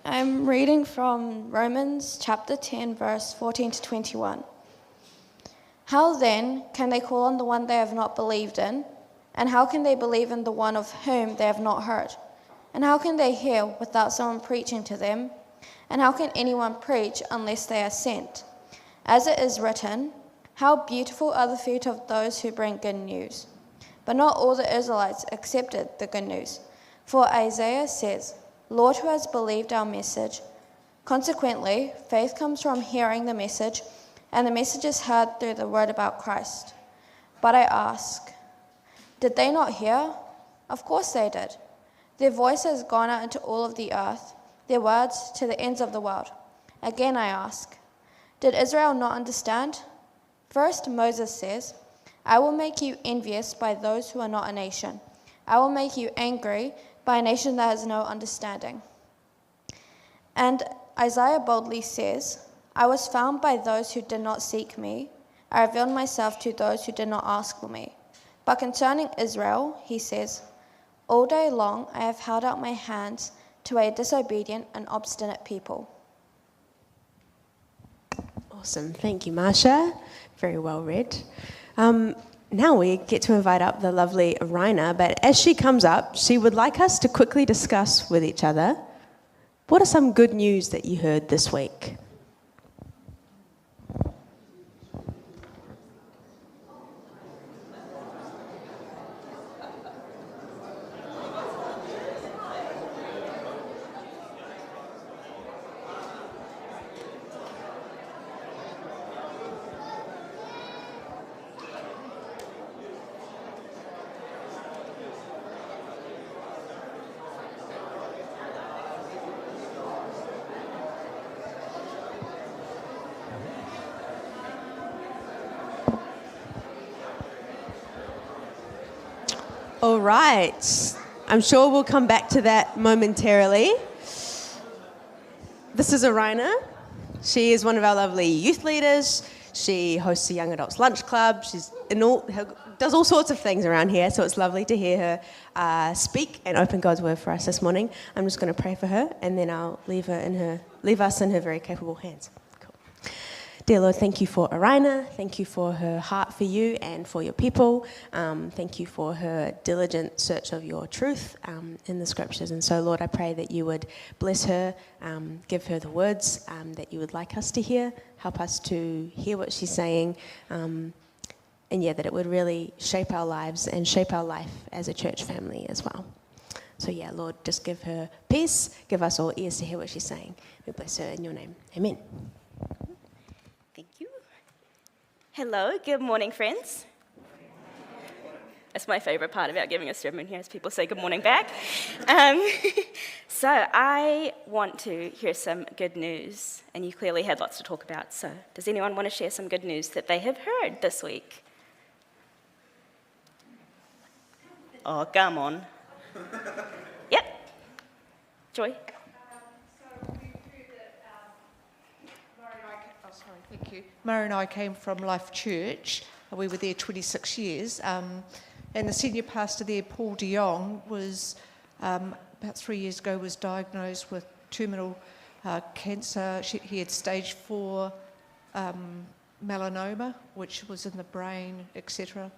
I'm reading from Romans chapter 10, verse 14 to 21. How then can they call on the one they have not believed in? And how can they believe in the one of whom they have not heard? And how can they hear without someone preaching to them? And how can anyone preach unless they are sent? As it is written, how beautiful are the feet of those who bring good news. But not all the Israelites accepted the good news. For Isaiah says, Lord, who has believed our message? Consequently, faith comes from hearing the message, and the message is heard through the word about Christ. But I ask, did they not hear? Of course they did. Their voice has gone out into all of the earth, their words to the ends of the world. Again I ask, did Israel not understand? First Moses says, I will make you envious by those who are not a nation. I will make you angry by a nation that has no understanding. And Isaiah boldly says, I was found by those who did not seek me. I revealed myself to those who did not ask for me. But concerning Israel, he says, all day long I have held out my hands to a disobedient and obstinate people. Awesome. Thank you, Marsha. Very well read. Now we get to invite up the lovely Raina, but as she comes up, she would like us to quickly discuss with each other, what are some good news that you heard this week? All right. I'm sure we'll come back to that momentarily. This is Raina. She is one of our lovely youth leaders. She hosts a young adults lunch club. She's does all sorts of things around here, so it's lovely to hear her speak and open God's word for us this morning. I'm just going to pray for her, and then I'll leave us in her very capable hands. Dear Lord, thank you for Raina. Thank you for her heart for you and for your people. Thank you for her diligent search of your truth in the scriptures. And so, Lord, I pray that you would bless her, give her the words that you would like us to hear, help us to hear what she's saying, and that it would really shape our lives and shape our life as a church family as well. So, Lord, just give her peace, give us all ears to hear what she's saying. We bless her in your name. Amen. Thank you. Hello, good morning, friends. That's my favourite part about giving a sermon here, is people say good morning back. So I want to hear some good news, and you clearly had lots to talk about. So does anyone want to share some good news that they have heard this week? Oh, come on. Yep. Joy? Thank you. Murray and I came from Life Church. We were there 26 years. And the senior pastor there, Paul de Jong, was, about 3 years ago, was diagnosed with terminal cancer. He had stage 4 melanoma, which was in the brain, etc.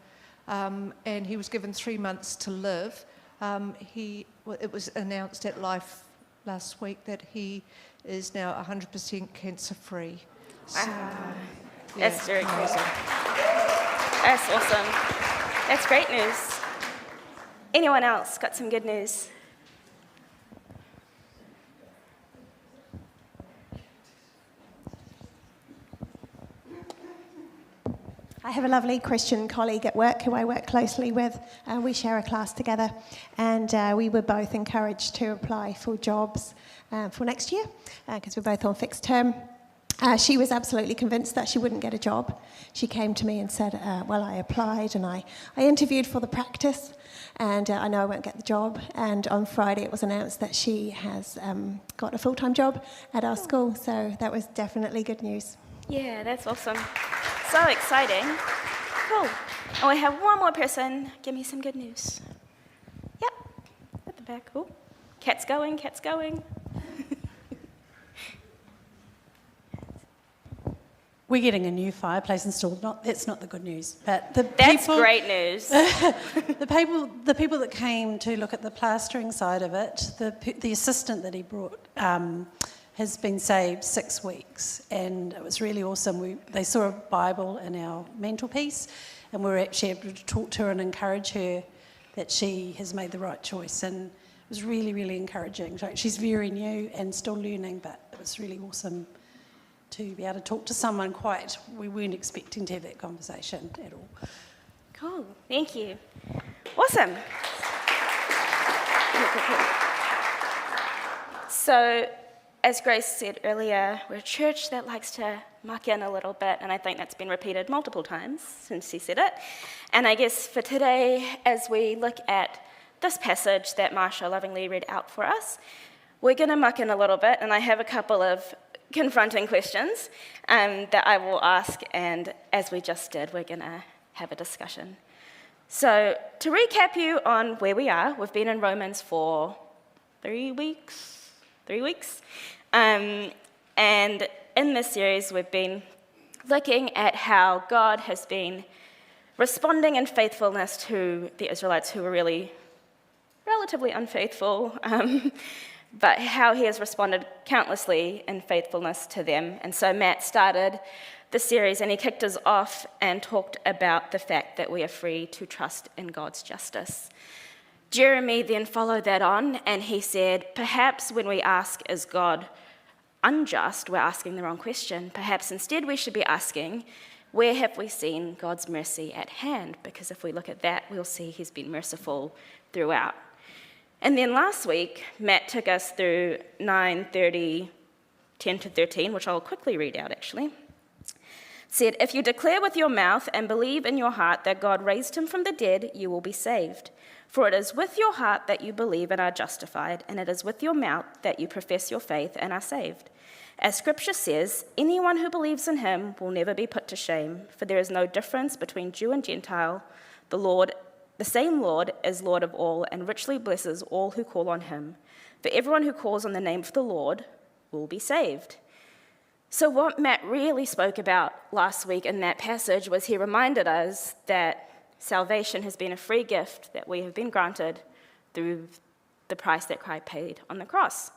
And he was given 3 months to live. It was announced at Life last week that he is now 100% cancer-free. So, That's very cool. That's awesome. That's great news. Anyone else got some good news? I have a lovely Christian colleague at work who I work closely with. We share a class together, and we were both encouraged to apply for jobs for next year because we're both on fixed term. She was absolutely convinced that she wouldn't get a job. She came to me and said, I applied and I interviewed for the practice, and I know I won't get the job. And on Friday it was announced that she has got a full-time job at our school, so that was definitely good news. Yeah, that's awesome. So exciting. Cool. Oh, I have one more person. Give me some good news. Yep, at the back. Oh, cat's going. we're getting a new fireplace installed. That's not the good news, but That's great news. the people that came to look at the plastering side of it, the assistant that he brought has been saved 6 weeks, and it was really awesome. They saw a Bible in our mantelpiece, and we were actually able to talk to her and encourage her that she has made the right choice, and it was really, really encouraging. She's very new and still learning, but it was really awesome to be able to talk to someone we weren't expecting to have that conversation at all. Cool, thank you. Awesome. So, as Grace said earlier, we're a church that likes to muck in a little bit, and I think that's been repeated multiple times since she said it. And I guess for today, as we look at this passage that Marsha lovingly read out for us, we're going to muck in a little bit, and I have a couple of confronting questions that I will ask, and as we just did, we're going to have a discussion. So, to recap you on where we are, we've been in Romans for 3 weeks. And in this series, we've been looking at how God has been responding in faithfulness to the Israelites who were really relatively unfaithful, but how he has responded countlessly in faithfulness to them. And so Matt started the series and he kicked us off and talked about the fact that we are free to trust in God's justice. Jeremy then followed that on and he said, perhaps when we ask, is God unjust, we're asking the wrong question. Perhaps instead we should be asking, where have we seen God's mercy at hand? Because if we look at that, we'll see he's been merciful throughout. And then last week, Matt took us through 9:30, 10 to 13, which I'll quickly read out actually. Said, if you declare with your mouth and believe in your heart that God raised him from the dead, you will be saved. For it is with your heart that you believe and are justified, and it is with your mouth that you profess your faith and are saved. As Scripture says, anyone who believes in him will never be put to shame, for there is no difference between Jew and Gentile. The same Lord is Lord of all and richly blesses all who call on him. For everyone who calls on the name of the Lord will be saved. So what Matt really spoke about last week in that passage was he reminded us that salvation has been a free gift that we have been granted through the price that Christ paid on the cross.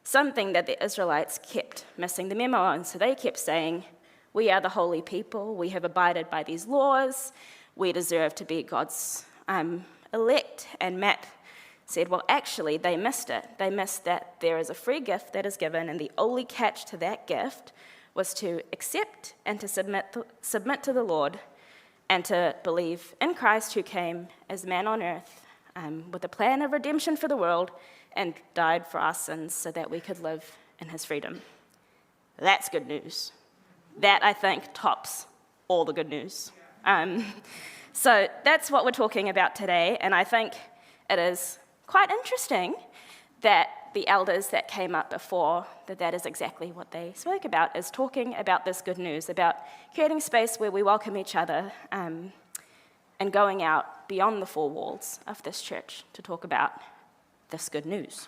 Something that the Israelites kept missing the memo on. So they kept saying, we are the holy people, we have abided by these laws, we deserve to be God's elect. And Matt said, well, actually, they missed it. They missed that there is a free gift that is given, and the only catch to that gift was to accept and to submit to the Lord and to believe in Christ, who came as man on earth with a plan of redemption for the world and died for our sins so that we could live in his freedom. That's good news. That, I think, tops all the good news. So that's what we're talking about today, and I think it is quite interesting that the elders that came up before, that is exactly what they spoke about, is talking about this good news, about creating space where we welcome each other and going out beyond the four walls of this church to talk about this good news.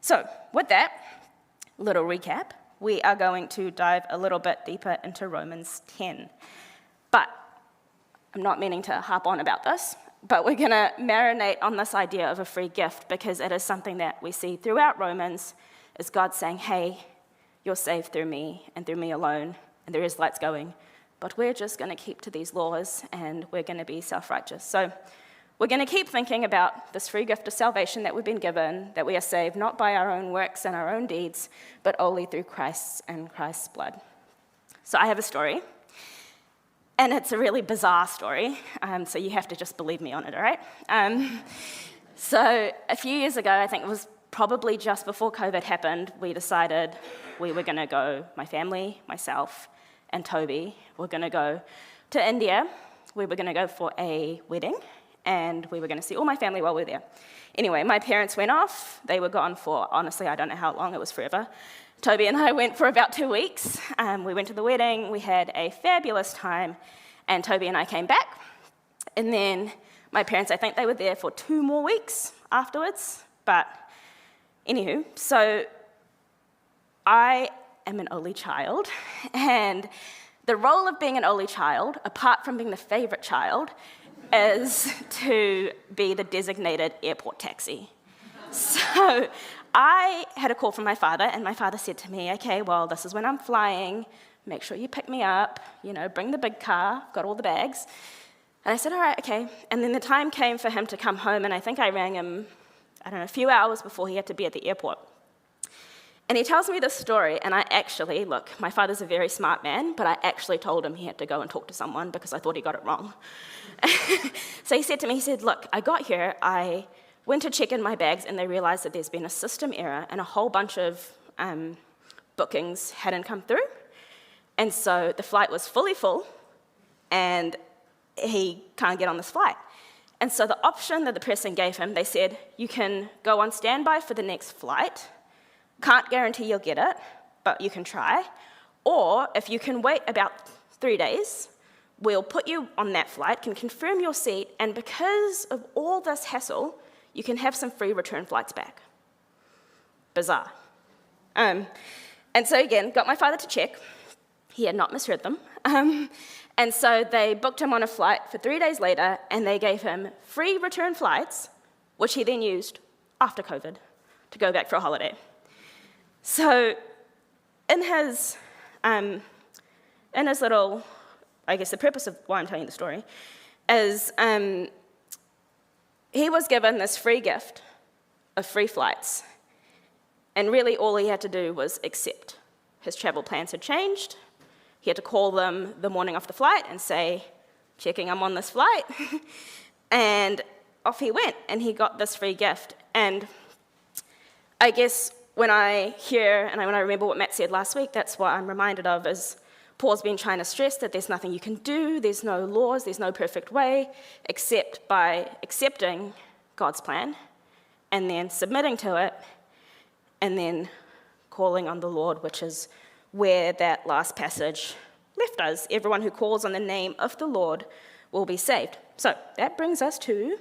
So with that little recap, we are going to dive a little bit deeper into Romans 10. But I'm not meaning to harp on about this, but we're going to marinate on this idea of a free gift because it is something that we see throughout Romans, is God saying, hey, you're saved through me and through me alone, and the Israelites going, but we're just going to keep to these laws and we're going to be self-righteous. So we're going to keep thinking about this free gift of salvation that we've been given, that we are saved not by our own works and our own deeds, but only through Christ and Christ's blood. So I have a story, and it's a really bizarre story, so you have to just believe me on it, all right? So a few years ago, I think it was probably just before COVID happened, we decided we were going to go, my family, myself, and Toby, were going to go to India. We were going to go for a wedding, and we were going to see all my family while we were there. Anyway, my parents went off. They were gone for, honestly, I don't know how long, it was forever. Toby and I went for about 2 weeks. We went to the wedding, we had a fabulous time, and Toby and I came back. And then my parents, I think they were there for 2 more weeks afterwards. But anywho, so I am an only child, and the role of being an only child, apart from being the favourite child, is to be the designated airport taxi. So I had a call from my father, and my father said to me, okay, well, this is when I'm flying. Make sure you pick me up, bring the big car, got all the bags. And I said, all right, okay. And then the time came for him to come home, and I think I rang him, a few hours before he had to be at the airport. And he tells me this story, and look, my father's a very smart man, but I actually told him he had to go and talk to someone because I thought he got it wrong. So he said to me, look, I got here, I went to check in my bags, and they realized that there's been a system error, and a whole bunch of bookings hadn't come through. And so the flight was fully full, and he can't get on this flight. And so the option that the person gave him, they said, you can go on standby for the next flight. Can't guarantee you'll get it, but you can try. Or if you can wait about 3 days, we'll put you on that flight, can confirm your seat, and because of all this hassle, you can have some free return flights back. Bizarre. And so again, got my father to check. He had not misread them. And so they booked him on a flight for 3 days later, and they gave him free return flights, which he then used after COVID to go back for a holiday. So in his little, I guess the purpose of why I'm telling you the story is he was given this free gift of free flights, and really all he had to do was accept. His travel plans had changed. He had to call them the morning of the flight and say, checking I'm on this flight. And off he went, and he got this free gift. And I guess when I hear, and when I remember what Matt said last week, that's what I'm reminded of, is Paul's been trying to stress that there's nothing you can do, there's no laws, there's no perfect way, except by accepting God's plan, and then submitting to it, and then calling on the Lord, which is where that last passage left us. Everyone who calls on the name of the Lord will be saved. So that brings us to,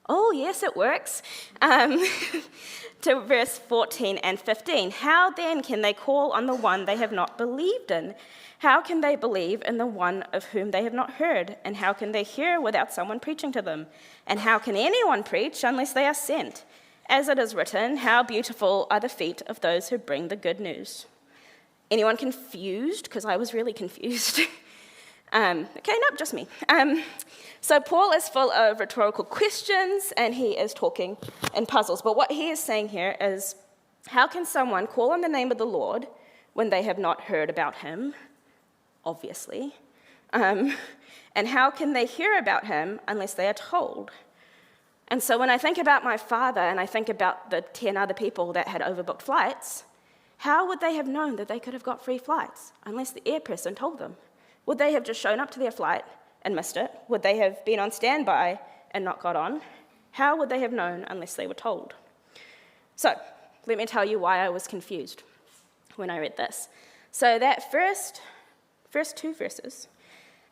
oh yes, it works, to verse 14 and 15. How then can they call on the one they have not believed in? How can they believe in the one of whom they have not heard? And how can they hear without someone preaching to them? And how can anyone preach unless they are sent? As it is written, how beautiful are the feet of those who bring the good news. Anyone confused? Because I was really confused. Okay, nope, just me. So Paul is full of rhetorical questions, and he is talking in puzzles. But what he is saying here is, how can someone call on the name of the Lord when they have not heard about him? Obviously. And how can they hear about him unless they are told? And so when I think about my father, and I think about the 10 other people that had overbooked flights, how would they have known that they could have got free flights unless the air person told them? Would they have just shown up to their flight and missed it? Would they have been on standby and not got on? How would they have known unless they were told? So let me tell you why I was confused when I read this. So that first 2 verses,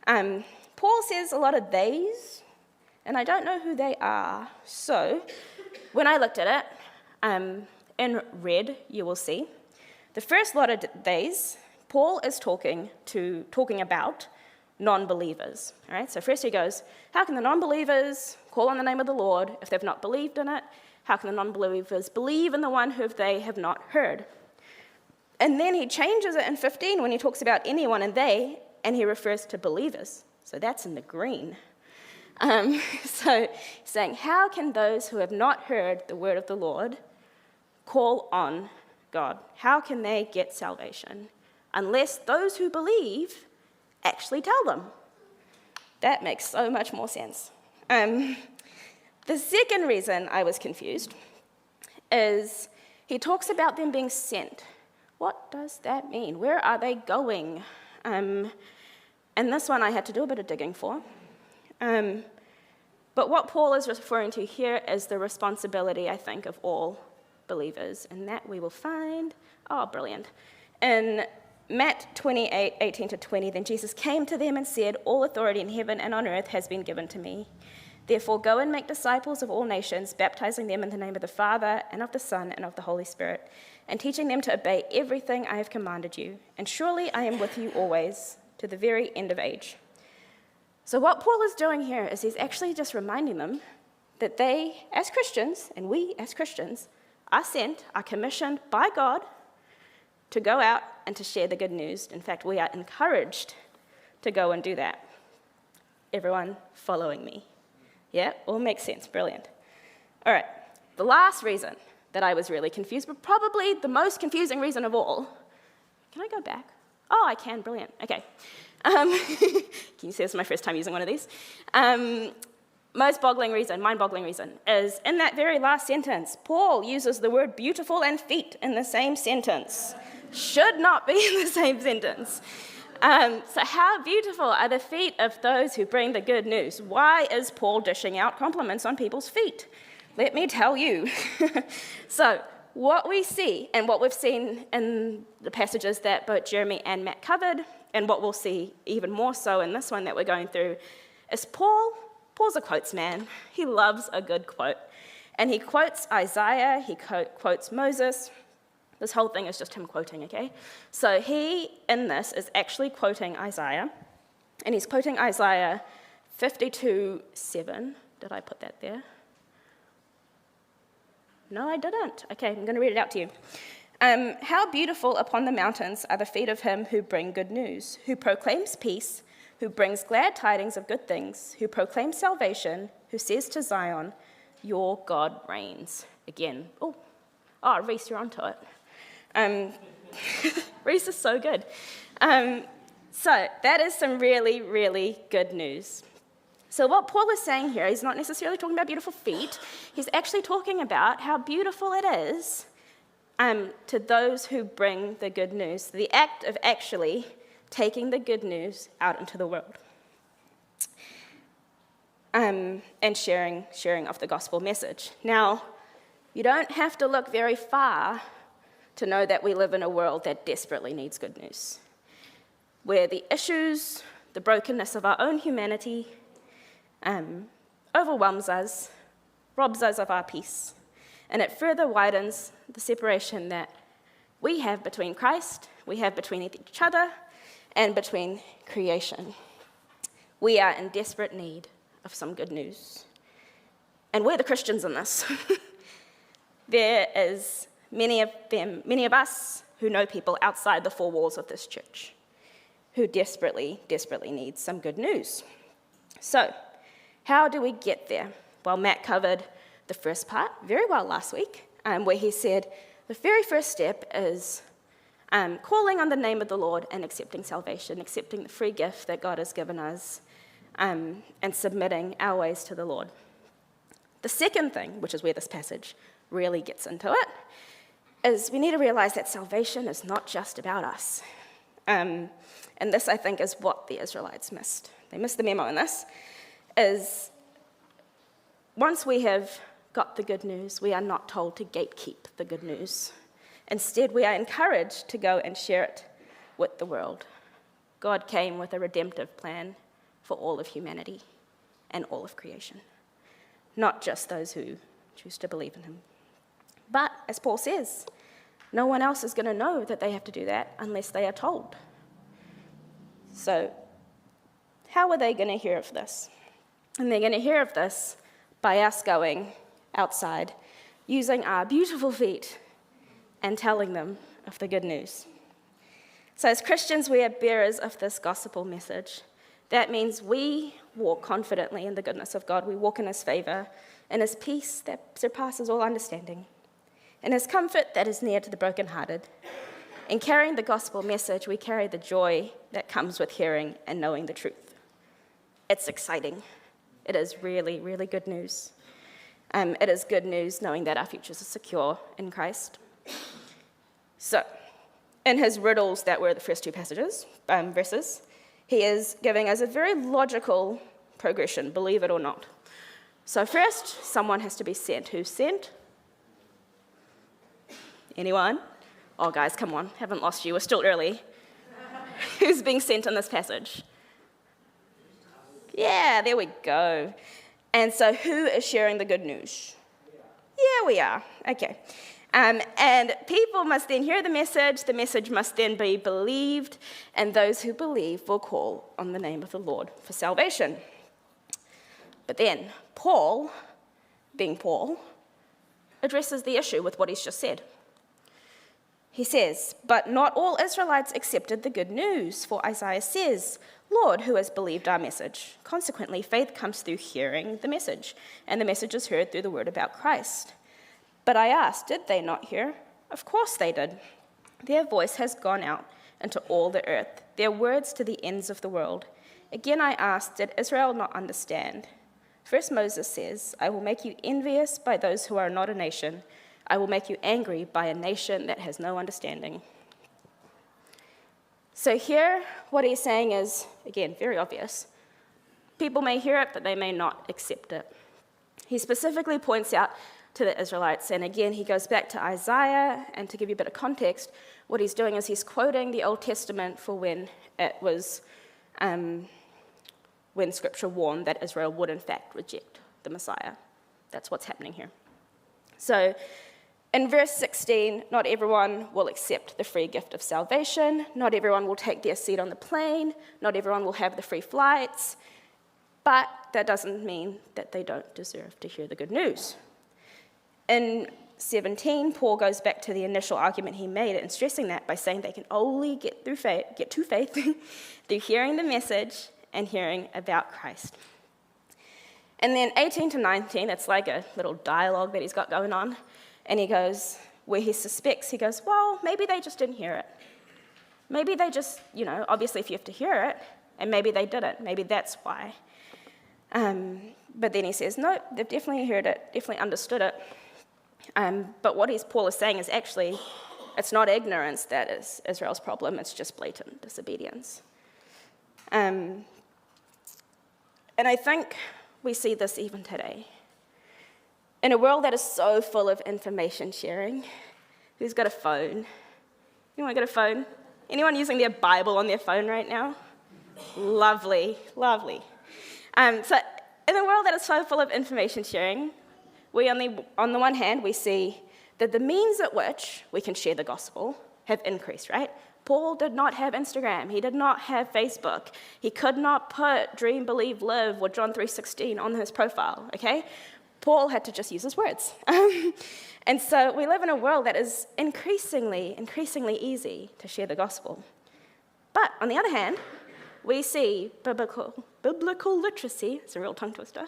Paul says a lot of theys, and I don't know who they are. So when I looked at it, in red, you will see, the first lot of theys, Paul is talking about non-believers. All right? So first he goes, how can the non-believers call on the name of the Lord if they've not believed in it? How can the non-believers believe in the one who they have not heard? And then he changes it in 15 when he talks about anyone and they, and he refers to believers. So that's in the green. So he's saying, how can those who have not heard the word of the Lord call on God? How can they get salvation unless those who believe actually tell them? That makes so much more sense. The second reason I was confused is he talks about them being sent. What does that mean? Where are they going? And this one I had to do a bit of digging for. But what Paul is referring to here is the responsibility, I think, of all believers, and that we will find, brilliant. In Matt 28, 18 to 20, then Jesus came to them and said, all authority in heaven and on earth has been given to me. Therefore go and make disciples of all nations, baptizing them in the name of the Father and of the Son and of the Holy Spirit, and teaching them to obey everything I have commanded you. And surely I am with you always to the very end of age. So what Paul is doing here is he's actually just reminding them that they, as Christians, and we as Christians, are sent, are commissioned by God to go out and to share the good news. In fact, we are encouraged to go and do that. Everyone following me? Yeah, all makes sense, brilliant. All right, the last reason that I was really confused, but probably the most confusing reason of all. Can I go back? Oh, I can, brilliant, okay. Can you see this is my first time using one of these? Mind-boggling reason, is in that very last sentence, Paul uses the word beautiful and feet in the same sentence. Should not be in the same sentence. So how beautiful are the feet of those who bring the good news? Why is Paul dishing out compliments on people's feet? Let me tell you. So what we see, and what we've seen in the passages that both Jeremy and Matt covered, and what we'll see even more so in this one that we're going through, is Paul's a quotes man. He loves a good quote. And he quotes Isaiah, he quotes Moses. This whole thing is just him quoting, okay? So he, in this, is actually quoting Isaiah. And he's quoting Isaiah 52:7. Did I put that there? No, I didn't. Okay, I'm going to read it out to you. How beautiful upon the mountains are the feet of him who bring good news, who proclaims peace, who brings glad tidings of good things, who proclaims salvation, who says to Zion, your God reigns. Again. Oh, Reese, you're onto it. Reese is so good. So that is some really, really good news. So what Paul is saying here, he's not necessarily talking about beautiful feet. He's actually talking about how beautiful it is to those who bring the good news, the act of actually taking the good news out into the world and sharing of the gospel message. Now, you don't have to look very far to know that we live in a world that desperately needs good news, where the issues, the brokenness of our own humanity overwhelms us, robs us of our peace, and it further widens the separation that we have between Christ, we have between each other, and between creation. We are in desperate need of some good news. And we're the Christians in this. There is many of us who know people outside the four walls of this church who desperately, desperately need some good news. So, how do we get there? Well, Matt covered the first part very well last week, where he said the very first step is calling on the name of the Lord and accepting salvation, accepting the free gift that God has given us, and submitting our ways to the Lord. The second thing, which is where this passage really gets into it, is we need to realize that salvation is not just about us. And this, I think, is what the Israelites missed. They missed the memo in this, is once we have got the good news, we are not told to gatekeep the good news. Instead, we are encouraged to go and share it with the world. God came with a redemptive plan for all of humanity and all of creation, not just those who choose to believe in him. But, as Paul says, no one else is going to know that they have to do that unless they are told. So, how are they going to hear of this? And they're going to hear of this by us going outside, using our beautiful feet, and telling them of the good news. So as Christians, we are bearers of this gospel message. That means we walk confidently in the goodness of God. We walk in his favor, in his peace that surpasses all understanding, in his comfort that is near to the brokenhearted. In carrying the gospel message, we carry the joy that comes with hearing and knowing the truth. It's exciting. It is really, really good news. It is good news knowing that our futures are secure in Christ. So, in his riddles that were the first two verses, he is giving us a very logical progression, believe it or not. So first, someone has to be sent. Who's sent? Anyone? Oh, guys, come on. Haven't lost you. We're still early. Who's being sent in this passage? Yeah, there we go. And so who is sharing the good news? Yeah, we are. Okay. And people must then hear the message must then be believed, and those who believe will call on the name of the Lord for salvation. But then Paul, being Paul, addresses the issue with what he's just said. He says, "But not all Israelites accepted the good news, for Isaiah says, 'Lord, who has believed our message?' Consequently, faith comes through hearing the message, and the message is heard through the word about Christ. But I asked, did they not hear? Of course they did. Their voice has gone out into all the earth, their words to the ends of the world. Again I asked, did Israel not understand? First Moses says, 'I will make you envious by those who are not a nation. I will make you angry by a nation that has no understanding.'" So here, what he's saying is, again, very obvious. People may hear it, but they may not accept it. He specifically points out to the Israelites, and again, he goes back to Isaiah, and to give you a bit of context, what he's doing is he's quoting the Old Testament for when it was, when Scripture warned that Israel would in fact reject the Messiah. That's what's happening here. So, in verse 16, not everyone will accept the free gift of salvation. Not everyone will take their seat on the plane. Not everyone will have the free flights. But that doesn't mean that they don't deserve to hear the good news. In 17, Paul goes back to the initial argument he made and stressing that by saying they can only get to faith through hearing the message and hearing about Christ. And then 18 to 19, it's like a little dialogue that he's got going on. And he goes, where he suspects, he goes, well, maybe they just didn't hear it. Maybe they just, obviously if you have to hear it, and maybe they didn't. Maybe that's why. But then he says, no, they've definitely heard it, definitely understood it. But what Paul is saying is actually, it's not ignorance that is Israel's problem, it's just blatant disobedience. And I think we see this even today. In a world that is so full of information sharing, who's got a phone? Anyone got a phone? Anyone using their Bible on their phone right now? Lovely, lovely. So in a world that is so full of information sharing, on the one hand, we see that the means at which we can share the gospel have increased, right? Paul did not have Instagram. He did not have Facebook. He could not put dream, believe, live or John 3:16 on his profile, okay? Paul had to just use his words. And so we live in a world that is increasingly easy to share the gospel. But on the other hand, we see biblical literacy, it's a real tongue twister,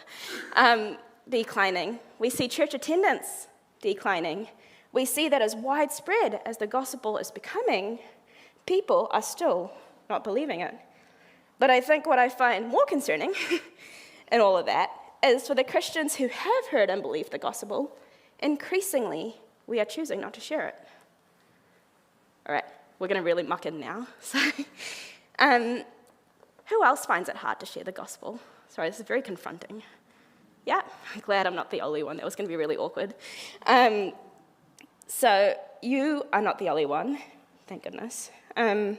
declining. We see church attendance declining. We see that as widespread as the gospel is becoming, people are still not believing it. But I think what I find more concerning in all of that is for the Christians who have heard and believed the gospel, increasingly we are choosing not to share it. All right, we're going to really muck in now. So, who else finds it hard to share the gospel? Sorry, this is very confronting. Yeah, I'm glad I'm not the only one. That was going to be really awkward. So you are not the only one, thank goodness. And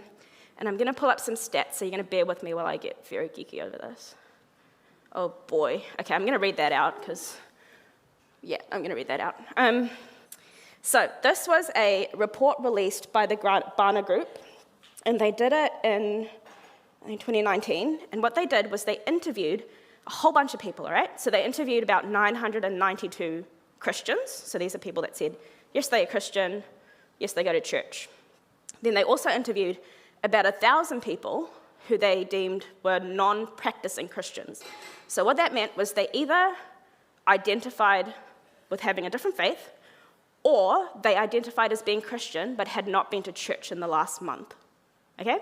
I'm going to pull up some stats, so you're going to bear with me while I get very geeky over this. Oh boy. Okay, I'm going to read that out because, I'm going to read that out. So this was a report released by the Barna Group, and they did it in 2019. And what they did was they interviewed a whole bunch of people, all right? So they interviewed about 992 Christians. So these are people that said, yes, they are Christian, yes, they go to church. Then they also interviewed about 1,000 people who they deemed were non-practicing Christians. So what that meant was they either identified with having a different faith, or they identified as being Christian but had not been to church in the last month, okay?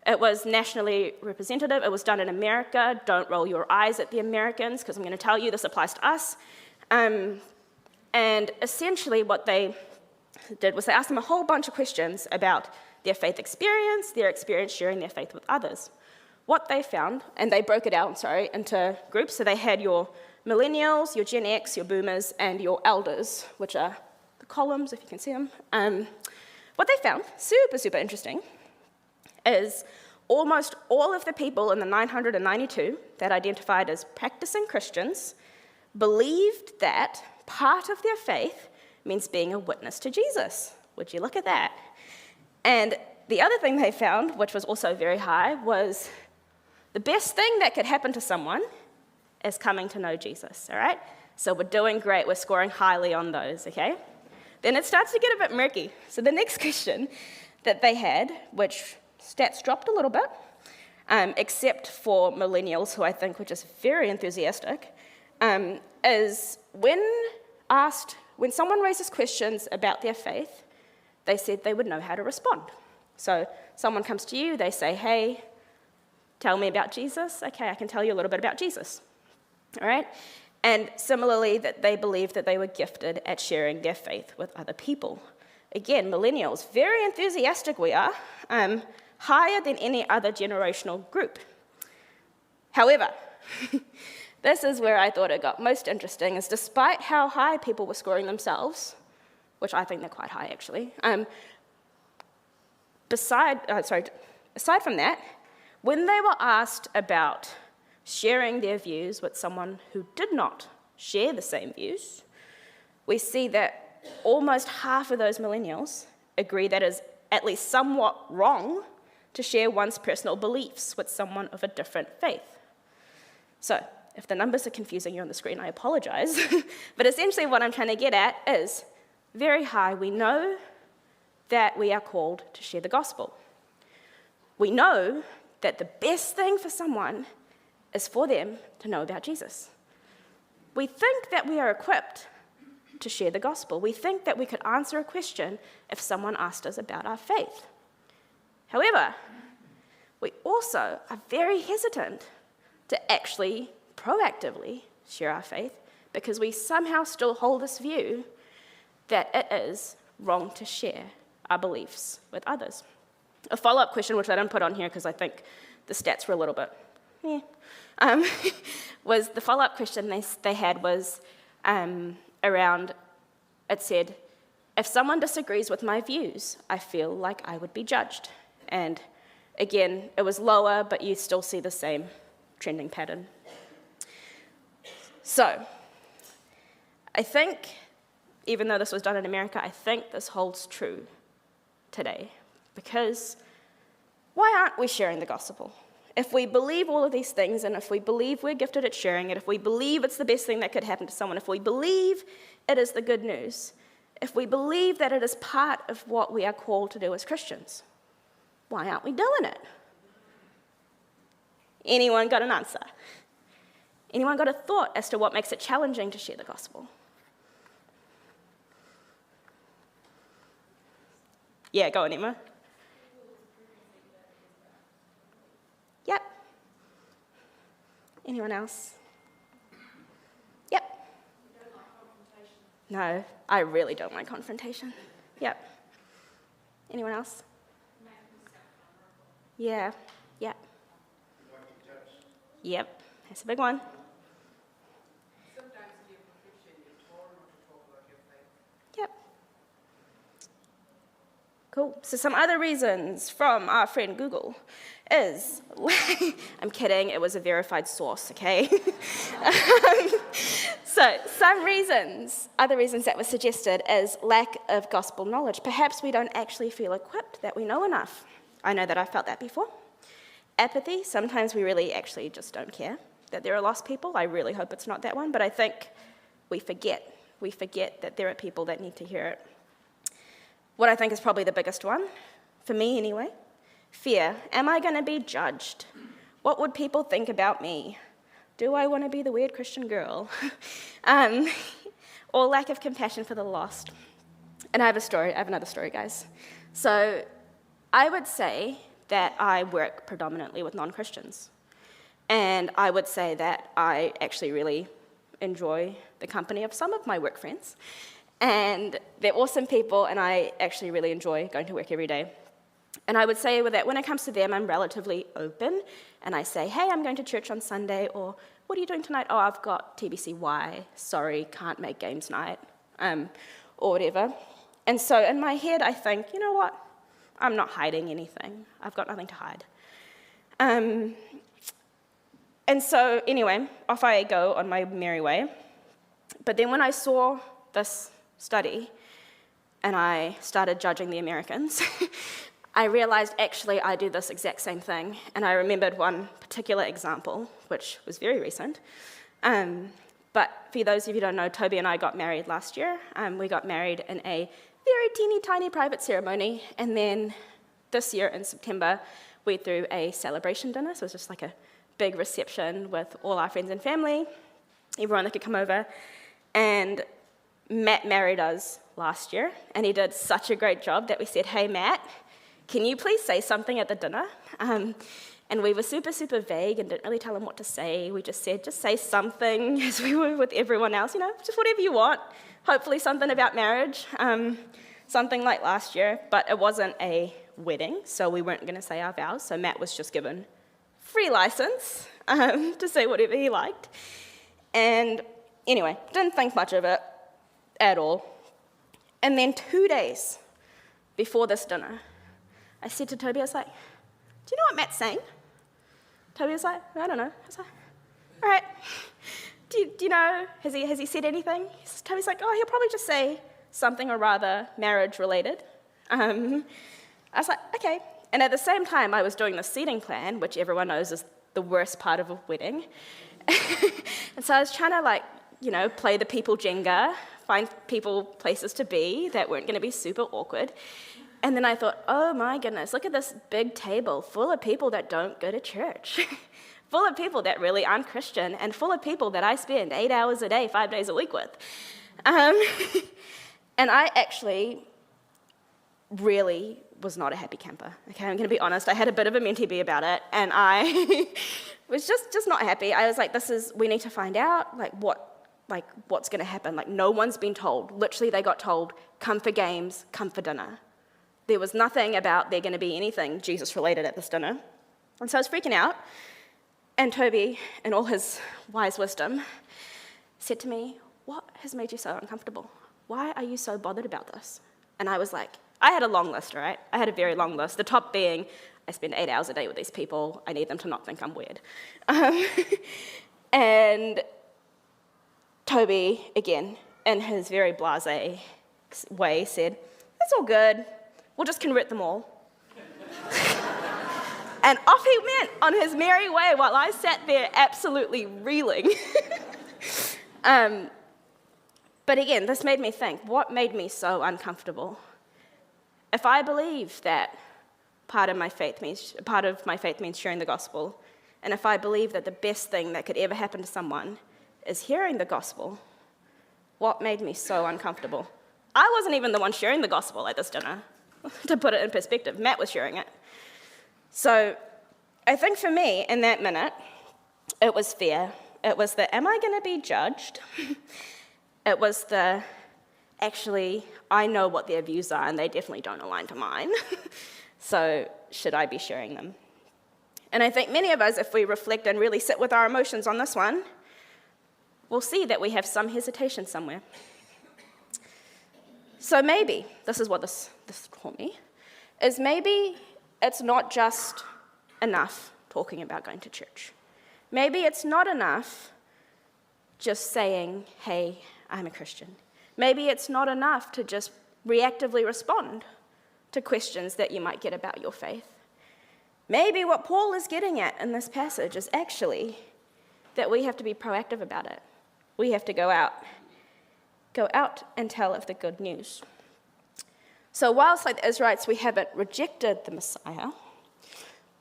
It was nationally representative. It was done in America. Don't roll your eyes at the Americans, because I'm going to tell you this applies to us. And essentially what they did was they asked them a whole bunch of questions about their faith experience, their experience sharing their faith with others. What they found, and they broke it out, into groups. So they had your millennials, your Gen X, your boomers, and your elders, which are the columns, if you can see them. What they found, super, super interesting, is almost all of the people in the 992 that identified as practicing Christians believed that part of their faith means being a witness to Jesus. Would you look at that? And the other thing they found, which was also very high, was the best thing that could happen to someone is coming to know Jesus, all right? So we're doing great. We're scoring highly on those, okay? Then it starts to get a bit murky. So the next question that they had, which stats dropped a little bit, except for millennials, who I think were just very enthusiastic, is when someone raises questions about their faith, they said they would know how to respond. So someone comes to you, they say, hey, tell me about Jesus. Okay, I can tell you a little bit about Jesus. All right? And similarly, that they believed that they were gifted at sharing their faith with other people. Again, millennials, very enthusiastic we are, higher than any other generational group. However, this is where I thought it got most interesting, is despite how high people were scoring themselves, which I think they're quite high actually, aside from that, when they were asked about sharing their views with someone who did not share the same views, we see that almost half of those millennials agree that it is at least somewhat wrong to share one's personal beliefs with someone of a different faith. So, if the numbers are confusing you on the screen, I apologize. But essentially what I'm trying to get at is, very high, we know that we are called to share the gospel. We know that the best thing for someone is for them to know about Jesus. We think that we are equipped to share the gospel. We think that we could answer a question if someone asked us about our faith. However, we also are very hesitant to actually proactively share our faith because we somehow still hold this view that it is wrong to share our beliefs with others. A follow-up question, which I didn't put on here because I think the stats were a little bit, was the follow-up question they had was around, it said, if someone disagrees with my views, I feel like I would be judged. And again, it was lower, but you still see the same trending pattern. So, I think, even though this was done in America, I think this holds true today. Because why aren't we sharing the gospel? If we believe all of these things, and if we believe we're gifted at sharing it, if we believe it's the best thing that could happen to someone, if we believe it is the good news, if we believe that it is part of what we are called to do as Christians, why aren't we doing it? Anyone got an answer? Anyone got a thought as to what makes it challenging to share the gospel? Yeah, go on, Emma. Yep. Anyone else? Yep. You don't like confrontation? No, I really don't like confrontation. Yep. Anyone else? Yeah. Yep. Yep. That's a big one. Yep. Cool. So some other reasons from our friend Google is, I'm kidding, it was a verified source, okay? So some reasons, other reasons that were suggested is lack of gospel knowledge. Perhaps we don't actually feel equipped, that we know enough. I know that I've felt that before. Apathy, sometimes we really actually just don't care that there are lost people. I really hope it's not that one, but I think we forget that there are people that need to hear it. What I think is probably the biggest one, for me anyway, fear. Am I going to be judged? What would people think about me? Do I want to be the weird Christian girl? Or lack of compassion for the lost. And I have another story, guys. So I would say that I work predominantly with non-Christians. And I would say that I actually really enjoy the company of some of my work friends. And they're awesome people, and I actually really enjoy going to work every day. And I would say that when it comes to them, I'm relatively open, and I say, hey, I'm going to church on Sunday, or what are you doing tonight? Oh, I've got TBCY, sorry, can't make games night, or whatever. And so in my head, I think, you know what? I'm not hiding anything. I've got nothing to hide. And so anyway, off I go on my merry way. But then when I saw this study and I started judging the Americans, I realized actually I do this exact same thing. And I remembered one particular example, which was very recent. But for those of you who don't know, Toby and I got married last year. We got married in a very teeny tiny private ceremony. And then this year in September, we threw a celebration dinner. So it was just like a big reception with all our friends and family, everyone that could come over. And Matt married us last year, and he did such a great job that we said, hey, Matt, can you please say something at the dinner? And we were super, super vague and didn't really tell him what to say. We just said, just say something, as we were with everyone else, just whatever you want. Hopefully something about marriage, something like last year, but it wasn't a wedding, so we weren't going to say our vows, so Matt was just given free license to say whatever he liked. And anyway, didn't think much of it at all. And then 2 days before this dinner, I said to Toby, I was like, do you know what Matt's saying? Toby was like, I don't know. I was like, all right. Do you know, has he said anything? Toby's like, oh, he'll probably just say something or rather marriage-related. I was like, okay. And at the same time, I was doing the seating plan, which everyone knows is the worst part of a wedding. And so I was trying to, play the people Jenga, find people places to be that weren't going to be super awkward. And then I thought, oh my goodness, look at this big table full of people that don't go to church, full of people that really aren't Christian, and full of people that I spend 8 hours a day, 5 days a week with. And I actually really was not a happy camper. Okay, I'm going to be honest. I had a bit of a mentee bee about it, and I was just not happy. I was like, we need to find out, what's going to happen. No one's been told. Literally, they got told, come for games, come for dinner. There was nothing about there going to be anything Jesus-related at this dinner. And so I was freaking out. And Toby, in all his wise wisdom, said to me, what has made you so uncomfortable? Why are you so bothered about this? And I was like, I had a long list, right? I had a very long list. The top being, I spend 8 hours a day with these people. I need them to not think I'm weird. And Toby, again, in his very blasé way, said, it's all good. We'll just convert them all. And off he went on his merry way while I sat there absolutely reeling. But again, this made me think, what made me so uncomfortable? If I believe that part of my faith means sharing the gospel, and if I believe that the best thing that could ever happen to someone is hearing the gospel, what made me so uncomfortable? I wasn't even the one sharing the gospel at this dinner. To put it in perspective, Matt was sharing it. So I think for me, in that minute, it was fear. It was the, am I going to be judged? It was the, actually, I know what their views are, and they definitely don't align to mine. So should I be sharing them? And I think many of us, if we reflect and really sit with our emotions on this one, we'll see that we have some hesitation somewhere. So maybe, this is what this taught me, is maybe it's not just enough talking about going to church. Maybe it's not enough just saying, hey, I'm a Christian. Maybe it's not enough to just reactively respond to questions that you might get about your faith. Maybe what Paul is getting at in this passage is actually that we have to be proactive about it. We have to go out and tell of the good news. So whilst like the Israelites, we haven't rejected the Messiah,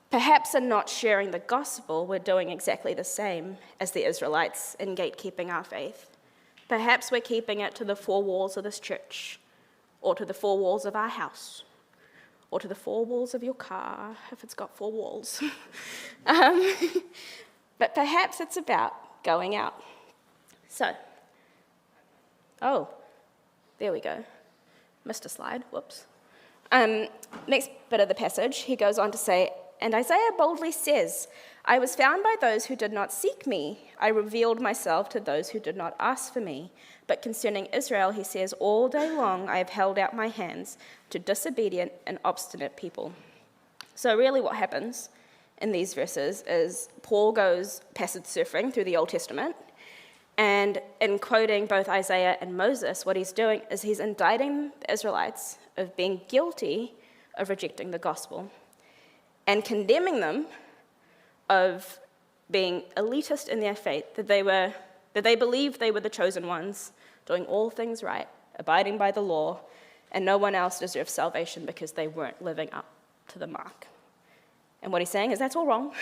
perhaps in not sharing the gospel, we're doing exactly the same as the Israelites in gatekeeping our faith. Perhaps we're keeping it to the four walls of this church, or to the four walls of our house, or to the four walls of your car, if it's got four walls. But perhaps it's about going out. So, oh, there we go. Missed a slide, whoops. Next bit of the passage, he goes on to say, and Isaiah boldly says, I was found by those who did not seek me. I revealed myself to those who did not ask for me. But concerning Israel, he says, all day long I have held out my hands to disobedient and obstinate people. So really what happens in these verses is Paul goes passage surfing through the Old Testament, And in quoting both Isaiah and Moses, what he's doing is he's indicting the Israelites of being guilty of rejecting the gospel and condemning them of being elitist in their faith, that they believed they were the chosen ones, doing all things right, abiding by the law, and no one else deserved salvation because they weren't living up to the mark. And what he's saying is that's all wrong.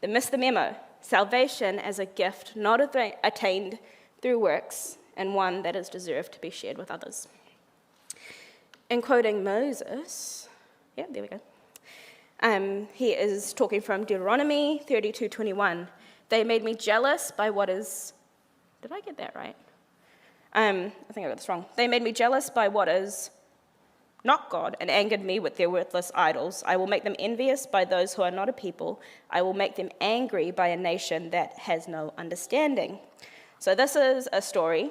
They missed the memo. Salvation as a gift not attained through works, and one that is deserved to be shared with others. In quoting Moses, yeah, there we go. He is talking from Deuteronomy 32:21. They made me jealous by what is, did I get that right? I think I got this wrong. They made me jealous by what is not God, and angered me with their worthless idols. I will make them envious by those who are not a people. I will make them angry by a nation that has no understanding. So this is a story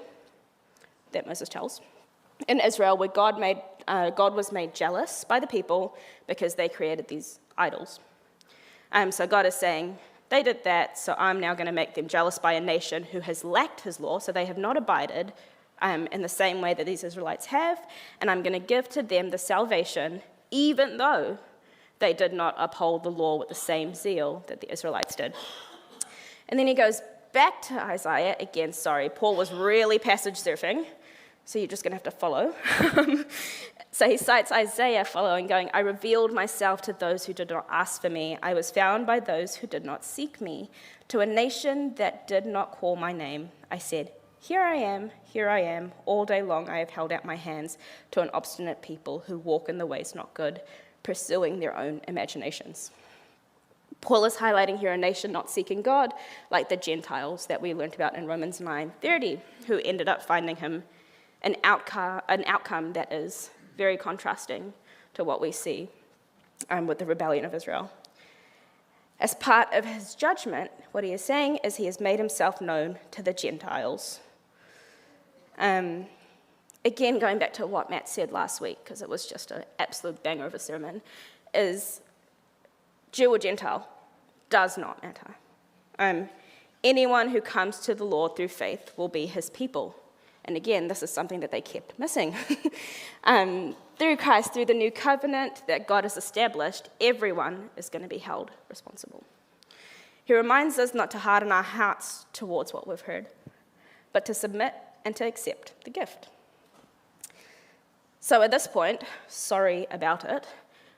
that Moses tells in Israel where God was made jealous by the people because they created these idols. So God is saying, they did that, so I'm now going to make them jealous by a nation who has lacked his law, so they have not abided in the same way that these Israelites have, and I'm going to give to them the salvation, even though they did not uphold the law with the same zeal that the Israelites did. And then he goes back to Isaiah again. Sorry, Paul was really passage surfing, so you're just going to have to follow. So he cites Isaiah following, going, I revealed myself to those who did not ask for me. I was found by those who did not seek me. To a nation that did not call my name, I said, here I am, all day long I have held out my hands to an obstinate people who walk in the ways not good, pursuing their own imaginations. Paul is highlighting here a nation not seeking God, like the Gentiles that we learned about in Romans 9:30, who ended up finding him an outcome that is very contrasting to what we see with the rebellion of Israel. As part of his judgment, what he is saying is he has made himself known to the Gentiles. Again, going back to what Matt said last week, because it was just an absolute banger of a sermon, is Jew or Gentile does not matter. Anyone who comes to the Lord through faith will be his people. And again, this is something that they kept missing. Through Christ, through the new covenant that God has established, everyone is going to be held responsible. He reminds us not to harden our hearts towards what we've heard, but to submit and to accept the gift. So at this point, sorry about it,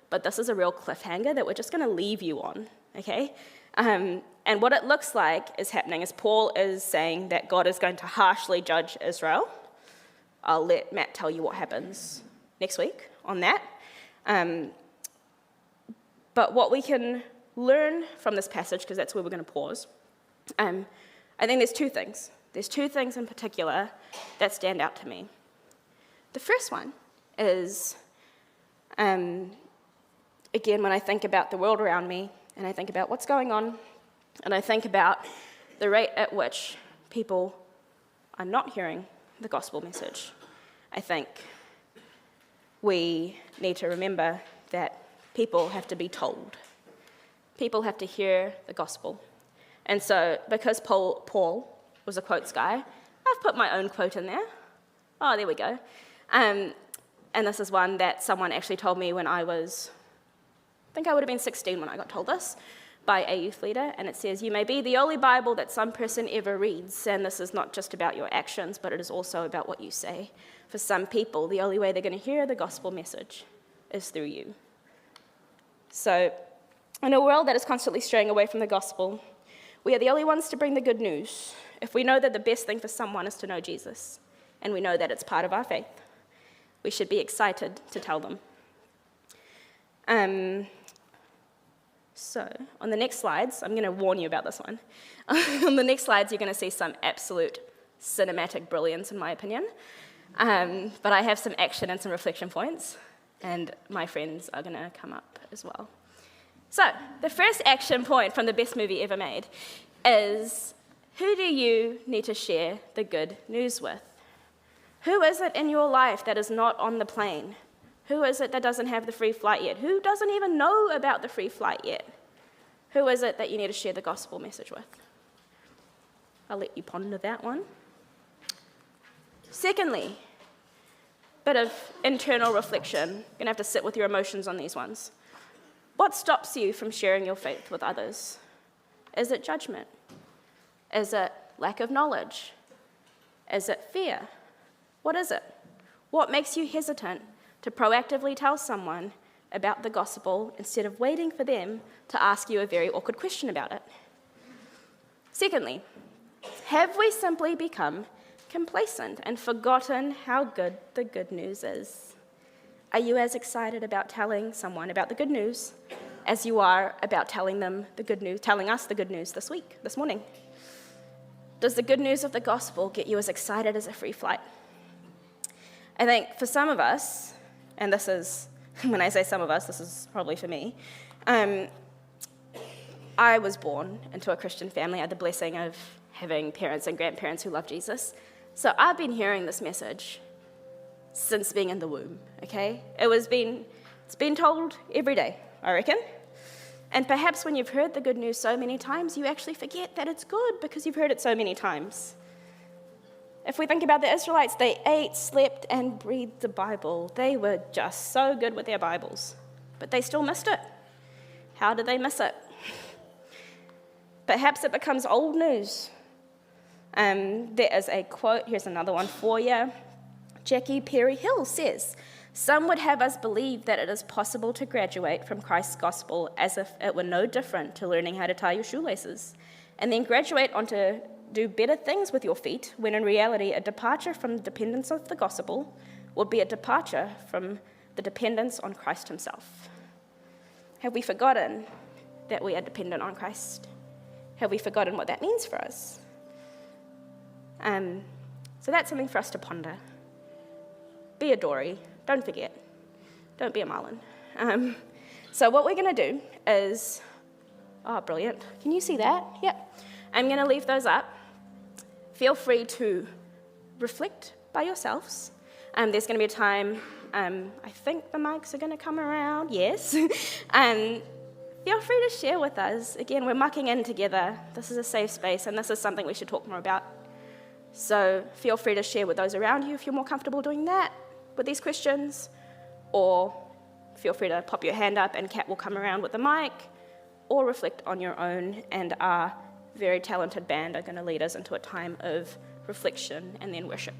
but this is a real cliffhanger that we're just going to leave you on, okay? And what it looks like is happening is Paul is saying that God is going to harshly judge Israel. I'll let Matt tell you what happens next week on that. But what we can learn from this passage, because that's where we're going to pause, I think there's two things. There's two things in particular that stand out to me. The first one is, again, when I think about the world around me, and I think about what's going on, and I think about the rate at which people are not hearing the gospel message, I think we need to remember that people have to be told. People have to hear the gospel. And so, because Paul was a quotes guy, I've put my own quote in there. Oh, there we go. And this is one that someone actually told me when I think I would have been 16 when I got told this, by a youth leader, and it says, you may be the only Bible that some person ever reads, and this is not just about your actions, but it is also about what you say. For some people, the only way they're going to hear the gospel message is through you. So, in a world that is constantly straying away from the gospel, we are the only ones to bring the good news. If we know that the best thing for someone is to know Jesus, and we know that it's part of our faith, we should be excited to tell them. So, on the next slides, I'm going to warn you about this one. On the next slides, you're going to see some absolute cinematic brilliance, in my opinion. But I have some action and some reflection points, and my friends are going to come up as well. So, the first action point from the best movie ever made is, who do you need to share the good news with? Who is it in your life that is not on the plane? Who is it that doesn't have the free flight yet? Who doesn't even know about the free flight yet? Who is it that you need to share the gospel message with? I'll let you ponder that one. Secondly, bit of internal reflection. You're going to have to sit with your emotions on these ones. What stops you from sharing your faith with others? Is it judgment? Is it lack of knowledge? Is it fear? What is it? What makes you hesitant to proactively tell someone about the gospel instead of waiting for them to ask you a very awkward question about it? Secondly, have we simply become complacent and forgotten how good the good news is? Are you as excited about telling someone about the good news as you are about telling them the good news, telling us the good news this morning? Does the good news of the gospel get you as excited as a free flight? I think for some of us, and this is, when I say some of us, this is probably for me, I was born into a Christian family. I had the blessing of having parents and grandparents who love Jesus. So I've been hearing this message since being in the womb, okay? It's been told every day, I reckon. And perhaps when you've heard the good news so many times, you actually forget that it's good because you've heard it so many times. If we think about the Israelites, they ate, slept, and breathed the Bible. They were just so good with their Bibles, but they still missed it. How did they miss it? Perhaps it becomes old news. There is a quote, here's another one for you. Jackie Perry Hill says, "Some would have us believe that it is possible to graduate from Christ's gospel as if it were no different to learning how to tie your shoelaces, and then graduate on to do better things with your feet, when in reality a departure from the dependence of the gospel would be a departure from the dependence on Christ himself." Have we forgotten that we are dependent on Christ? Have we forgotten what that means for us? So that's something for us to ponder. Be a Dory. Don't forget. Don't be a Marlin. So what we're going to do is... Oh, brilliant. Can you see that? Yep. I'm going to leave those up. Feel free to reflect by yourselves. There's going to be a time, I think the mics are going to come around. Yes. Feel free to share with us. Again, we're mucking in together. This is a safe space, and this is something we should talk more about. So feel free to share with those around you if you're more comfortable doing that with these questions, or feel free to pop your hand up and Kat will come around with the mic, or reflect on your own, and our very talented band are going to lead us into a time of reflection and then worship.